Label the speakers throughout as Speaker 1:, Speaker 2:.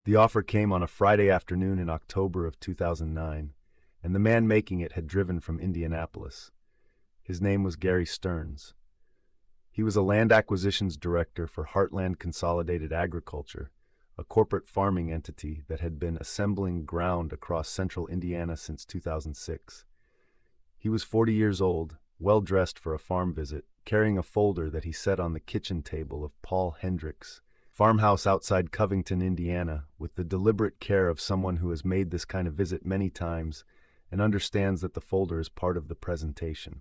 Speaker 1: The offer came on a Friday afternoon in October of 2009, and the man making it had driven from Indianapolis. His name was Gary Stearns. He was a land acquisitions director for Heartland Consolidated Agriculture, a corporate farming entity that had been assembling ground across central Indiana since 2006. He was 40 years old, well-dressed for a farm visit, carrying a folder that he set on the kitchen table of Paul Hendricks' farmhouse outside Covington, Indiana, with the deliberate care of someone who has made this kind of visit many times and understands that the folder is part of the presentation.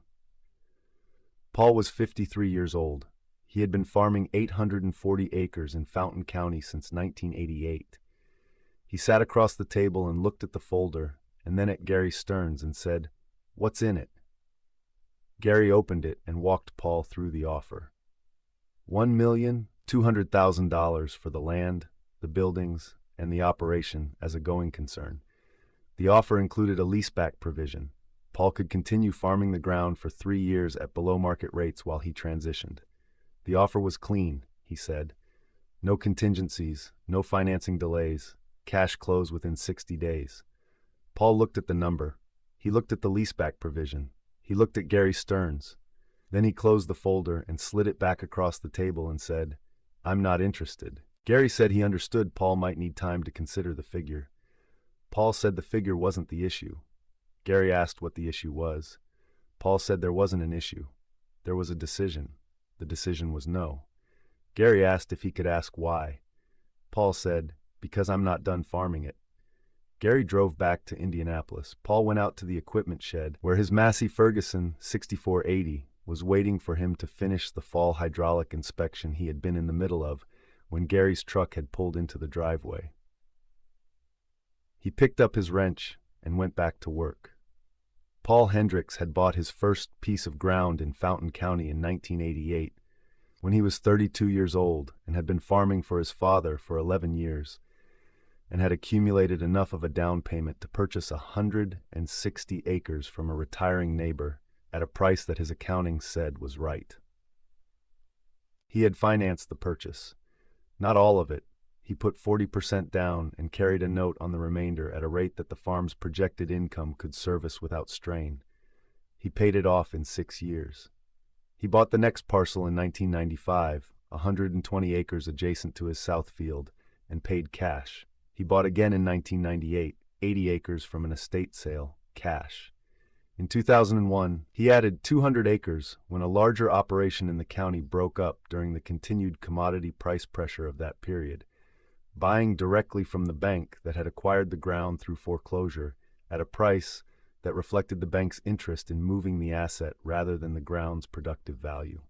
Speaker 1: Paul was 53 years old. He had been farming 840 acres in Fountain County since 1988. He sat across the table and looked at the folder, and then at Gary Stearns and said, "What's in it?" Gary opened it and walked Paul through the offer. $1,200,000 for the land, the buildings, and the operation as a going concern. The offer included a leaseback provision. Paul could continue farming the ground for 3 years at below-market rates while he transitioned. The offer was clean, he said. No contingencies, no financing delays, cash close within 60 days. Paul looked at the number. He looked at the leaseback provision. He looked at Gary Stearns. Then he closed the folder and slid it back across the table and said, "I'm not interested." Gary said he understood Paul might need time to consider the figure. Paul said the figure wasn't the issue. Gary asked what the issue was. Paul said there wasn't an issue. There was a decision. The decision was no. Gary asked if he could ask why. Paul said, "Because I'm not done farming it." Gary drove back to Indianapolis. Paul went out to the equipment shed, where his Massey Ferguson 6480 was waiting for him to finish the fall hydraulic inspection he had been in the middle of when Gary's truck had pulled into the driveway. He picked up his wrench and went back to work. Paul Hendricks had bought his first piece of ground in Fountain County in 1988, when he was 32 years old and had been farming for his father for 11 years, and had accumulated enough of a down payment to purchase 160 acres from a retiring neighbor at a price that his accounting said was right. He had financed the purchase. Not all of it. He put 40% down and carried a note on the remainder at a rate that the farm's projected income could service without strain. He paid it off in 6 years. He bought the next parcel in 1995, 120 acres adjacent to his south field, and paid cash. He bought again in 1998, 80 acres from an estate sale, cash. In 2001, he added 200 acres when a larger operation in the county broke up during the continued commodity price pressure of that period, buying directly from the bank that had acquired the ground through foreclosure at a price that reflected the bank's interest in moving the asset rather than the ground's productive value.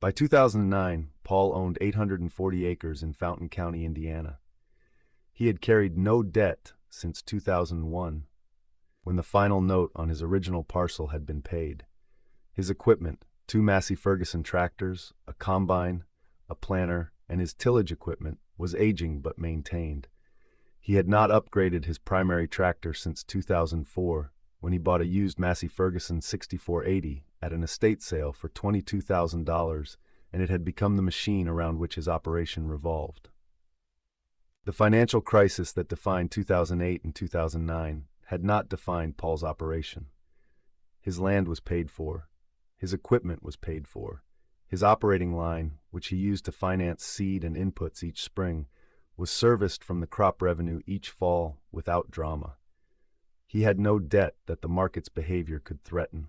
Speaker 1: By 2009, Paul owned 840 acres in Fountain County, Indiana. He had carried no debt since 2001, when the final note on his original parcel had been paid. His equipment, 2 Massey Ferguson tractors, a combine, a planter, and his tillage equipment, was aging but maintained. He had not upgraded his primary tractor since 2004, when he bought a used Massey Ferguson 6480 at an estate sale for $22,000, and it had become the machine around which his operation revolved. The financial crisis that defined 2008 and 2009 had not defined Paul's operation. His land was paid for. His equipment was paid for. His operating line, which he used to finance seed and inputs each spring, was serviced from the crop revenue each fall without drama. He had no debt that the market's behavior could threaten.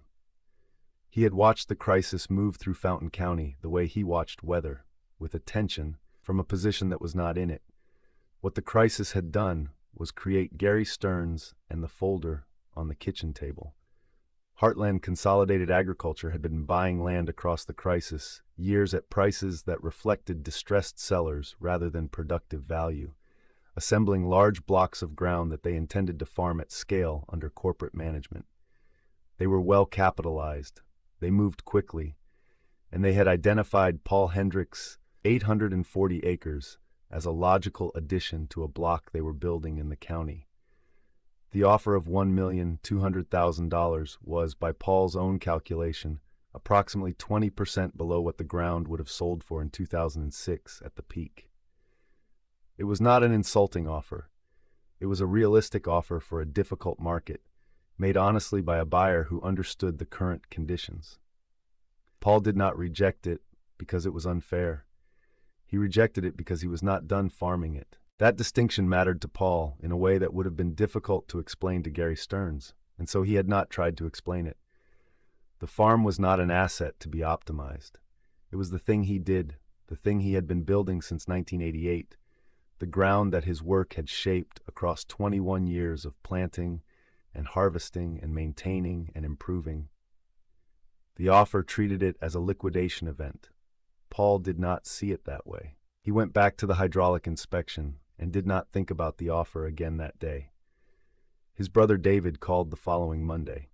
Speaker 1: He had watched the crisis move through Fountain County the way he watched weather, with attention, from a position that was not in it. What the crisis had done was create Gary Stearns and the folder on the kitchen table. Heartland Consolidated Agriculture had been buying land across the crisis, years at prices that reflected distressed sellers rather than productive value, assembling large blocks of ground that they intended to farm at scale under corporate management. They were well capitalized, they moved quickly, and they had identified Paul Hendricks' 840 acres as a logical addition to a block they were building in the county. The offer of $1,200,000 was, by Paul's own calculation, approximately 20% below what the ground would have sold for in 2006 at the peak. It was not an insulting offer. It was a realistic offer for a difficult market, made honestly by a buyer who understood the current conditions. Paul did not reject it because it was unfair. He rejected it because he was not done farming it. That distinction mattered to Paul in a way that would have been difficult to explain to Gary Stearns, and so he had not tried to explain it. The farm was not an asset to be optimized. It was the thing he did, the thing he had been building since 1988, the ground that his work had shaped across 21 years of planting and harvesting and maintaining and improving. The offer treated it as a liquidation event. Paul did not see it that way. He went back to the hydraulic inspection and did not think about the offer again that day. His brother David called the following Monday.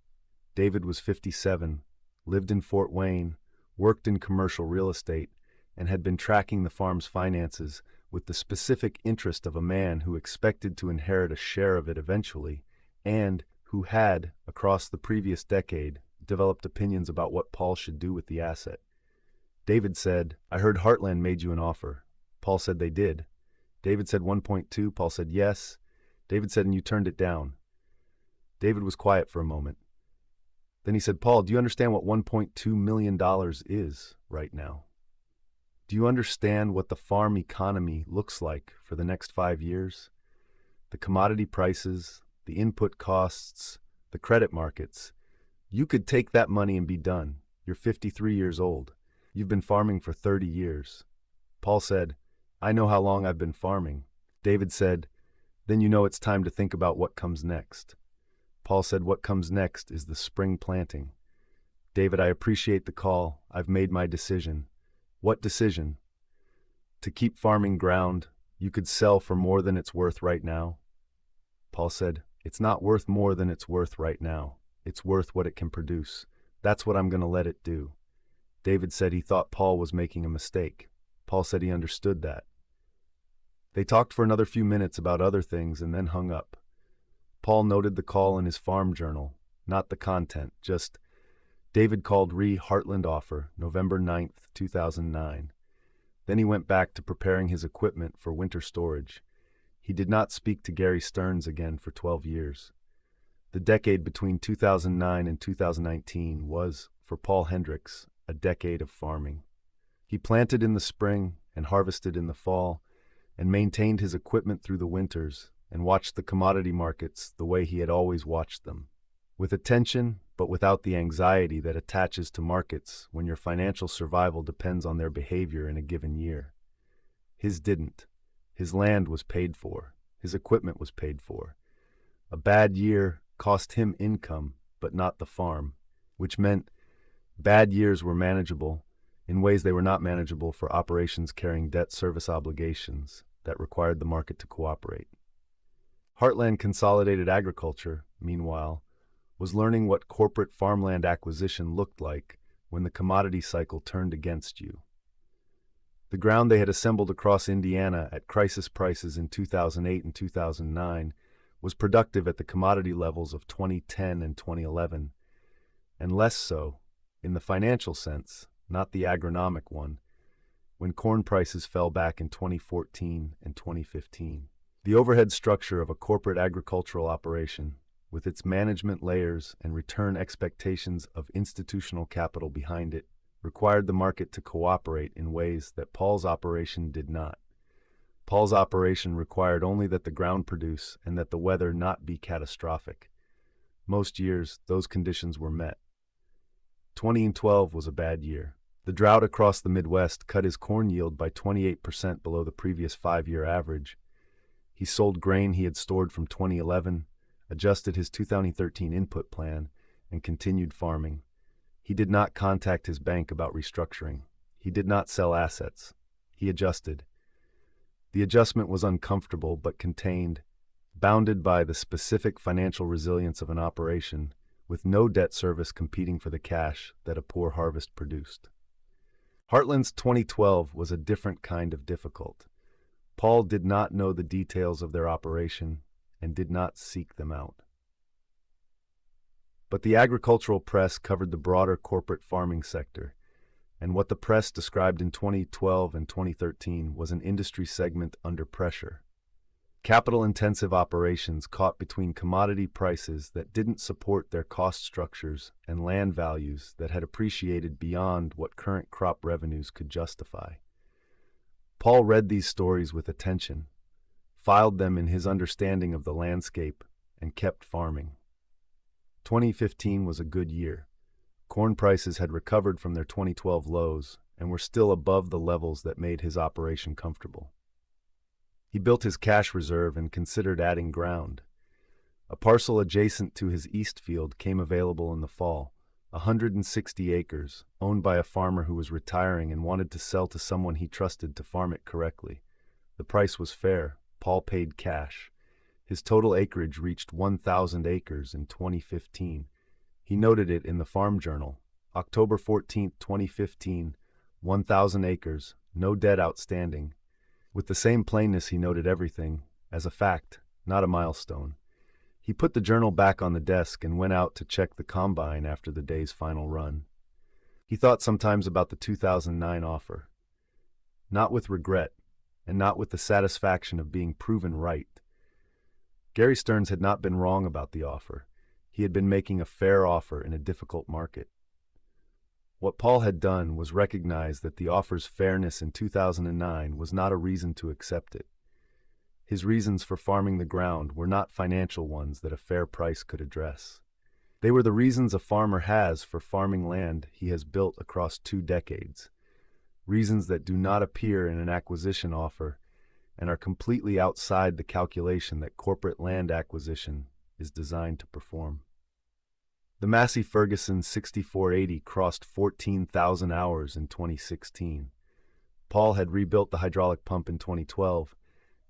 Speaker 1: David was 57, lived in Fort Wayne, worked in commercial real estate, and had been tracking the farm's finances with the specific interest of a man who expected to inherit a share of it eventually, and who had, across the previous decade, developed opinions about what Paul should do with the asset. David said, "I heard Heartland made you an offer." Paul said they did. David said 1.2. Paul said yes. David said, "And you turned it down." David was quiet for a moment. Then he said, "Paul, do you understand what $1.2 million is right now? Do you understand what the farm economy looks like for the next 5 years? The commodity prices, the input costs, the credit markets. You could take that money and be done. You're 53 years old. You've been farming for 30 years. Paul said, "I know how long I've been farming." David said, "Then you know it's time to think about what comes next." Paul said, "What comes next is the spring planting." David, I appreciate the call. I've made my decision. What decision? To keep farming ground you could sell for more than it's worth right now? Paul said, "It's not worth more than it's worth right now. It's worth what it can produce. That's what I'm going to let it do." David said he thought Paul was making a mistake. Paul said he understood that. They talked for another few minutes about other things and then hung up. Paul noted the call in his farm journal, not the content, just David called Heartland offer, November 9th, 2009. Then he went back to preparing his equipment for winter storage. He did not speak to Gary Stearns again for 12 years. The decade between 2009 and 2019 was, for Paul Hendricks, a decade of farming. He planted in the spring and harvested in the fall, and maintained his equipment through the winters, and watched the commodity markets the way he had always watched them. With attention, but without the anxiety that attaches to markets when your financial survival depends on their behavior in a given year. His didn't. His land was paid for. His equipment was paid for. A bad year cost him income, but not the farm, which meant bad years were manageable in ways they were not manageable for operations carrying debt service obligations that required the market to cooperate. Heartland Consolidated Agriculture, meanwhile, was learning what corporate farmland acquisition looked like when the commodity cycle turned against you. The ground they had assembled across Indiana at crisis prices in 2008 and 2009 was productive at the commodity levels of 2010 and 2011, and less so, in the financial sense, not the agronomic one, when corn prices fell back in 2014 and 2015. The overhead structure of a corporate agricultural operation, with its management layers and return expectations of institutional capital behind it, required the market to cooperate in ways that Paul's operation did not. Paul's operation required only that the ground produce and that the weather not be catastrophic. Most years, those conditions were met. 2012 was a bad year. The drought across the Midwest cut his corn yield by 28% below the previous 5-year average. He sold grain he had stored from 2011, adjusted his 2013 input plan, and continued farming. He did not contact his bank about restructuring. He did not sell assets. He adjusted. The adjustment was uncomfortable but contained, bounded by the specific financial resilience of an operation, with no debt service competing for the cash that a poor harvest produced. Heartland's 2012 was a different kind of difficult. Paul did not know the details of their operation and did not seek them out. But the agricultural press covered the broader corporate farming sector. and what the press described in 2012 and 2013 was an industry segment under pressure. Capital-intensive operations caught between commodity prices that didn't support their cost structures and land values that had appreciated beyond what current crop revenues could justify. Paul read these stories with attention, filed them in his understanding of the landscape, and kept farming. 2015 was a good year. Corn prices had recovered from their 2012 lows and were still above the levels that made his operation comfortable. He built his cash reserve and considered adding ground. A parcel adjacent to his east field came available in the fall, 160 acres, owned by a farmer who was retiring and wanted to sell to someone he trusted to farm it correctly. The price was fair. Paul paid cash. His total acreage reached 1,000 acres in 2015. He noted it in the Farm Journal, October 14, 2015, 1,000 acres, no debt outstanding. With the same plainness he noted everything, as a fact, not a milestone. He put the journal back on the desk and went out to check the combine after the day's final run. He thought sometimes about the 2009 offer. Not with regret, and not with the satisfaction of being proven right. Gary Stearns had not been wrong about the offer. He had been making a fair offer in a difficult market. What Paul had done was recognize that the offer's fairness in 2009 was not a reason to accept it. His reasons for farming the ground were not financial ones that a fair price could address. They were the reasons a farmer has for farming land he has built across 2 decades. Reasons that do not appear in an acquisition offer and are completely outside the calculation that corporate land acquisition is designed to perform. The Massey Ferguson 6480 crossed 14,000 hours in 2016. Paul had rebuilt the hydraulic pump in 2012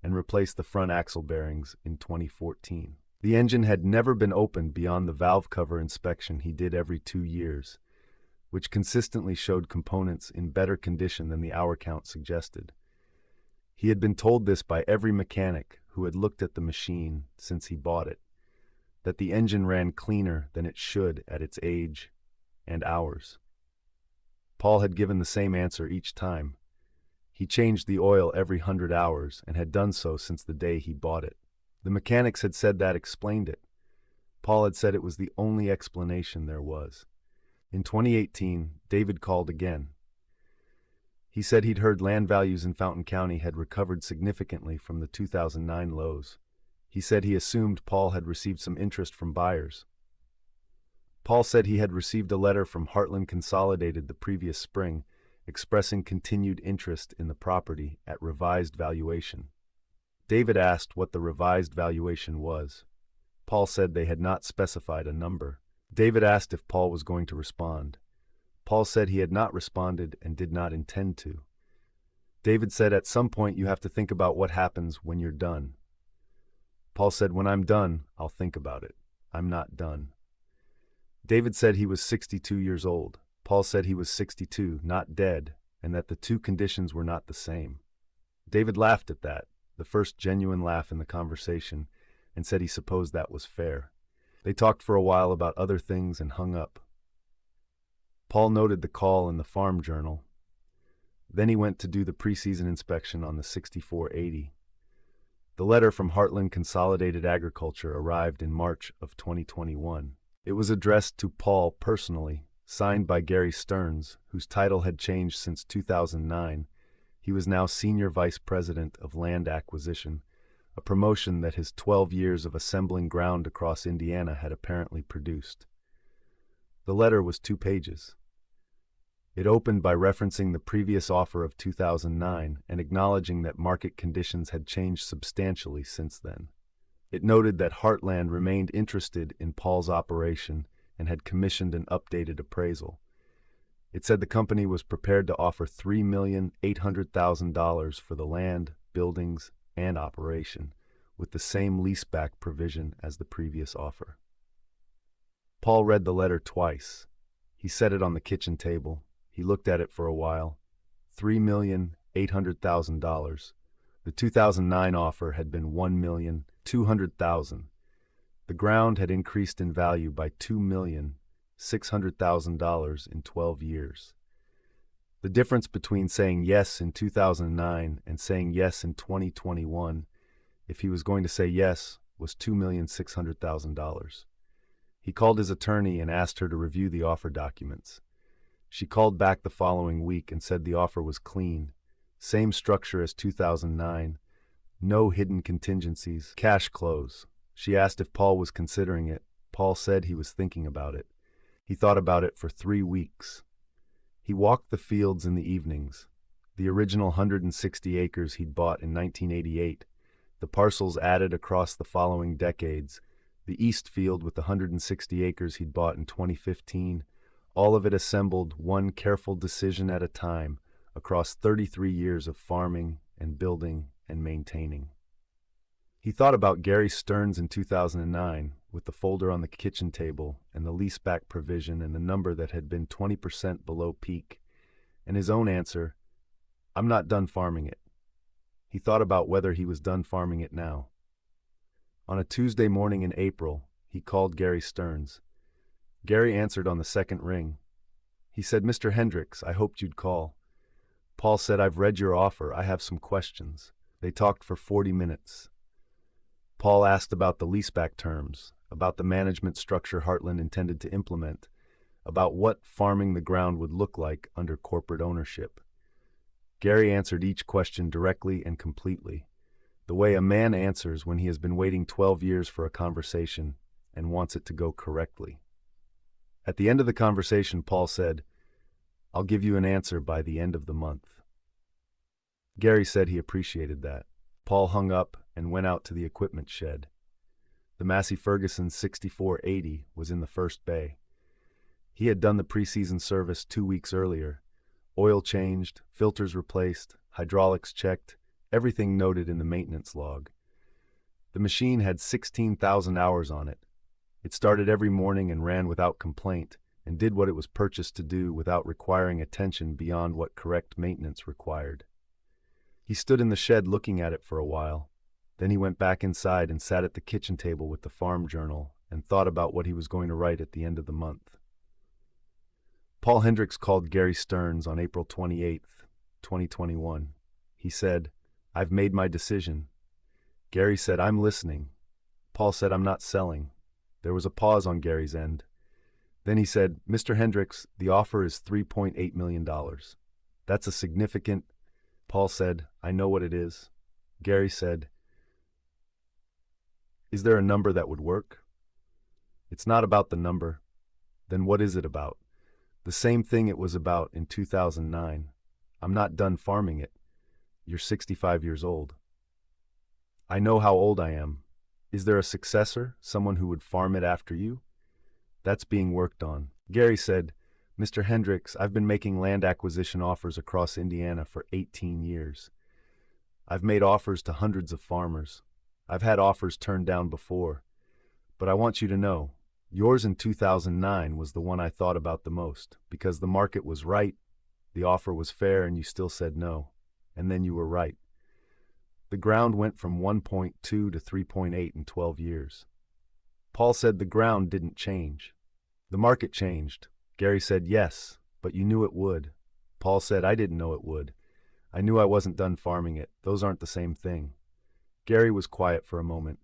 Speaker 1: and replaced the front axle bearings in 2014. The engine had never been opened beyond the valve cover inspection he did every 2 years, which consistently showed components in better condition than the hour count suggested. He had been told this by every mechanic who had looked at the machine since he bought it, that the engine ran cleaner than it should at its age and hours. Paul had given the same answer each time. He changed the oil every 100 hours and had done so since the day he bought it. The mechanics had said that explained it. Paul had said it was the only explanation there was. In 2018, David called again. He said he'd heard land values in Fountain County had recovered significantly from the 2009 lows. He said he assumed Paul had received some interest from buyers. Paul said he had received a letter from Heartland Consolidated the previous spring, expressing continued interest in the property at revised valuation. David asked what the revised valuation was. Paul said they had not specified a number. David asked if Paul was going to respond. Paul said he had not responded and did not intend to. David said at some point you have to think about what happens when you're done. Paul said, when I'm done, I'll think about it. I'm not done. David said he was 62 years old. Paul said he was 62, not dead, and that the two conditions were not the same. David laughed at that, the first genuine laugh in the conversation, and said he supposed that was fair. They talked for a while about other things and hung up. Paul noted the call in the Farm Journal. Then he went to do the preseason inspection on the 6480. The letter from Heartland Consolidated Agriculture arrived in March of 2021. It was addressed to Paul personally, signed by Gary Stearns, whose title had changed since 2009. He was now Senior Vice President of Land Acquisition, a promotion that his 12 years of assembling ground across Indiana had apparently produced. The letter was 2 pages. It opened by referencing the previous offer of 2009 and acknowledging that market conditions had changed substantially since then. It noted that Heartland remained interested in Paul's operation and had commissioned an updated appraisal. It said the company was prepared to offer $3,800,000 for the land, buildings, and operation, with the same leaseback provision as the previous offer. Paul read the letter twice. He set it on the kitchen table. He looked at it for a while. $3,800,000. The 2009 offer had been $1,200,000. The ground had increased in value by $2,600,000 in 12 years. The difference between saying yes in 2009 and saying yes in 2021, if he was going to say yes, was $2,600,000. He called his attorney and asked her to review the offer documents. She called back the following week and said the offer was clean, same structure as 2009, no hidden contingencies, cash close. She asked if Paul was considering it. Paul said he was thinking about it. He thought about it for 3 weeks. He walked the fields in the evenings, the original 160 acres he'd bought in 1988, the parcels added across the following decades, the east field with the 160 acres he'd bought in 2015, all of it assembled one careful decision at a time across 33 years of farming and building and maintaining. He thought about Gary Stearns in 2009 with the folder on the kitchen table and the leaseback provision and the number that had been 20% below peak, and his own answer, "I'm not done farming it." He thought about whether he was done farming it now. On a Tuesday morning in April, he called Gary Stearns. Gary answered on the second ring. He said, "Mr. Hendricks, I hoped you'd call." Paul said, "I've read your offer. I have some questions." They talked for 40 minutes. Paul asked about the leaseback terms, about the management structure Heartland intended to implement, about what farming the ground would look like under corporate ownership. Gary answered each question directly and completely, the way a man answers when he has been waiting 12 years for a conversation and wants it to go correctly. At the end of the conversation, Paul said, "I'll give you an answer by the end of the month." Gary said he appreciated that. Paul hung up and went out to the equipment shed. The Massey Ferguson 6480 was in the first bay. He had done the preseason service 2 weeks earlier. Oil changed, filters replaced, hydraulics checked, everything noted in the maintenance log. The machine had 16,000 hours on it. It started every morning and ran without complaint, and did what it was purchased to do without requiring attention beyond what correct maintenance required. He stood in the shed looking at it for a while. Then he went back inside and sat at the kitchen table with the farm journal and thought about what he was going to write at the end of the month. Paul Hendricks called Gary Stearns on April 28, 2021. He said, "I've made my decision." Gary said, "I'm listening." Paul said, "I'm not selling." There was a pause on Gary's end. Then he said, "Mr. Hendricks, the offer is $3.8 million. That's a significant..." Paul said, "I know what it is." Gary said, "Is there a number that would work?" "It's not about the number." "Then what is it about?" "The same thing it was about in 2009. I'm not done farming it." "You're 65 years old." "I know how old I am. Is there a successor, someone who would farm it after you?" "That's being worked on." Gary said, "Mr. Hendricks, I've been making land acquisition offers across Indiana for 18 years. I've made offers to hundreds of farmers. I've had offers turned down before. But I want you to know, yours in 2009 was the one I thought about the most, because the market was right, the offer was fair, and you still said no. And then you were right. The ground went from 1.2 to 3.8 in 12 years. Paul said the ground didn't change. The market changed. Gary said, "Yes, but you knew it would." Paul said, "I didn't know it would. I knew I wasn't done farming it. Those aren't the same thing." Gary was quiet for a moment.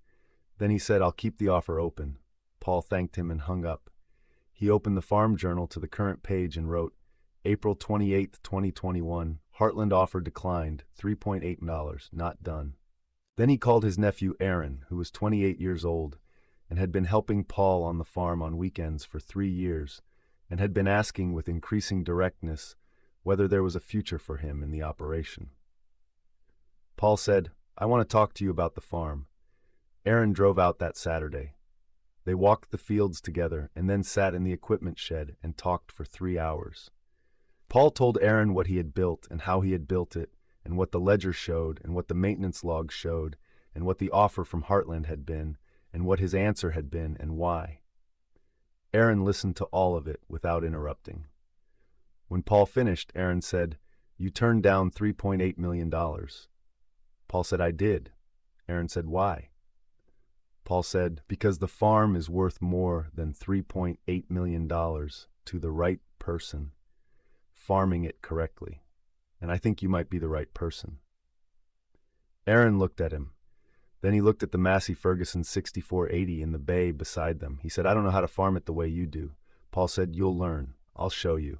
Speaker 1: Then he said, "I'll keep the offer open." Paul thanked him and hung up. He opened the farm journal to the current page and wrote, April 28, 2021, Heartland offer declined, $3.8, not done. Then he called his nephew Aaron, who was 28 years old, and had been helping Paul on the farm on weekends for 3 years, and had been asking with increasing directness whether there was a future for him in the operation. Paul said, "I want to talk to you about the farm." Aaron drove out that Saturday. They walked the fields together and then sat in the equipment shed and talked for 3 hours. Paul told Aaron what he had built and how he had built it, and what the ledger showed and what the maintenance logs showed, and what the offer from Heartland had been, and what his answer had been and why. Aaron listened to all of it without interrupting. When Paul finished, Aaron said, "You turned down $3.8 million. Paul said, "I did." Aaron said, "Why?" Paul said, "Because the farm is worth more than $3.8 million to the right person. farming it correctly, and I think you might be the right person." Aaron looked at him. Then he looked at the Massey Ferguson 6480 in the bay beside them. He said, "I don't know how to farm it the way you do." Paul said, "You'll learn. I'll show you.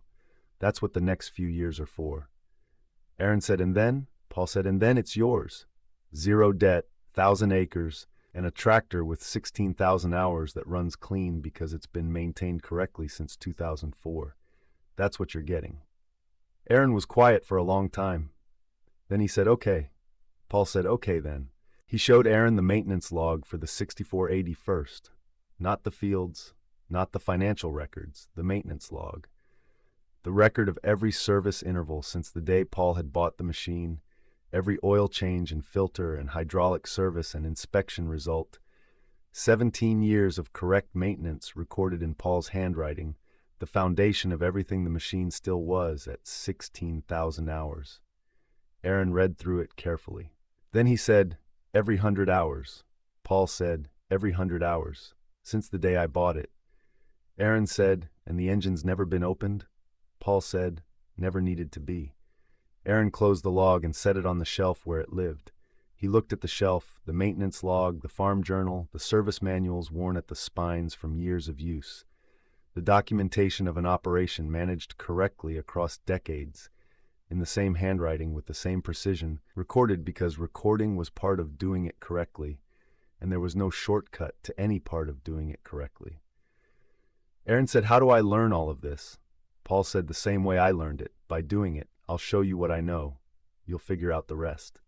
Speaker 1: That's what the next few years are for." Aaron said, "And then?" Paul said, "And then it's yours. Zero debt, 1,000 acres, and a tractor with 16,000 hours that runs clean because it's been maintained correctly since 2004. That's what you're getting." Aaron was quiet for a long time. Then he said, "Okay." Paul said, "Okay then." He showed Aaron the maintenance log for the 6480 first. Not the fields, not the financial records, the maintenance log. The record of every service interval since the day Paul had bought the machine, every oil change and filter and hydraulic service and inspection result. 17 years of correct maintenance recorded in Paul's handwriting, the foundation of everything the machine still was at 16,000 hours. Aaron read through it carefully. Then he said, "Every 100 hours." Paul said, "Every 100 hours, since the day I bought it." Aaron said, "And the engine's never been opened?" Paul said, "Never needed to be." Aaron closed the log and set it on the shelf where it lived. He looked at the shelf, the maintenance log, the farm journal, the service manuals worn at the spines from years of use. The documentation of an operation managed correctly across decades, in the same handwriting with the same precision, recorded because recording was part of doing it correctly, and there was no shortcut to any part of doing it correctly. Aaron said, "How do I learn all of this?" Paul said, "The same way I learned it, by doing it. I'll show you what I know. You'll figure out the rest."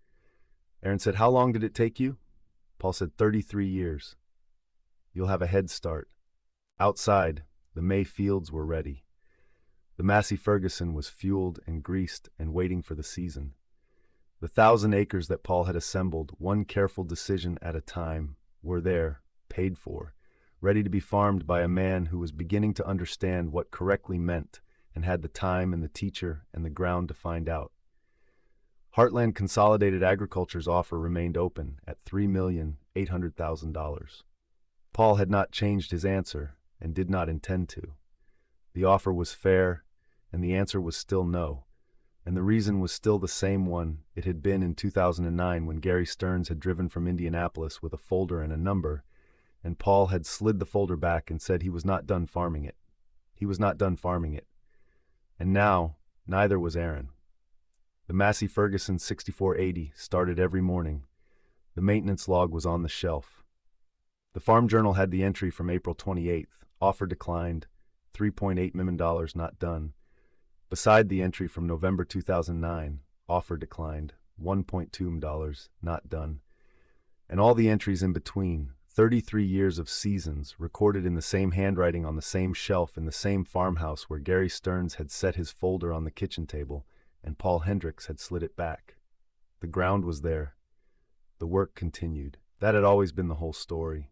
Speaker 1: Aaron said, "How long did it take you?" Paul said, 33 years. "You'll have a head start." Outside, the May fields were ready. The Massey Ferguson was fueled and greased and waiting for the season. The 1,000 acres that Paul had assembled, one careful decision at a time, were there, paid for, ready to be farmed by a man who was beginning to understand what correctly meant and had the time and the teacher and the ground to find out. Heartland Consolidated Agriculture's offer remained open at $3,800,000. Paul had not changed his answer and did not intend to. The offer was fair, and the answer was still no, and the reason was still the same one it had been in 2009 when Gary Stearns had driven from Indianapolis with a folder and a number, and Paul had slid the folder back and said he was not done farming it. He was not done farming it. And now, neither was Aaron. The Massey Ferguson 6480 started every morning. The maintenance log was on the shelf. The Farm Journal had the entry from April 28th, offer declined, $3.8 million not done. Beside the entry from November 2009, offer declined, $1.2 million not done. And all the entries in between, 33 years of seasons, recorded in the same handwriting on the same shelf in the same farmhouse where Gary Stearns had set his folder on the kitchen table and Paul Hendricks had slid it back. The ground was there. The work continued. That had always been the whole story.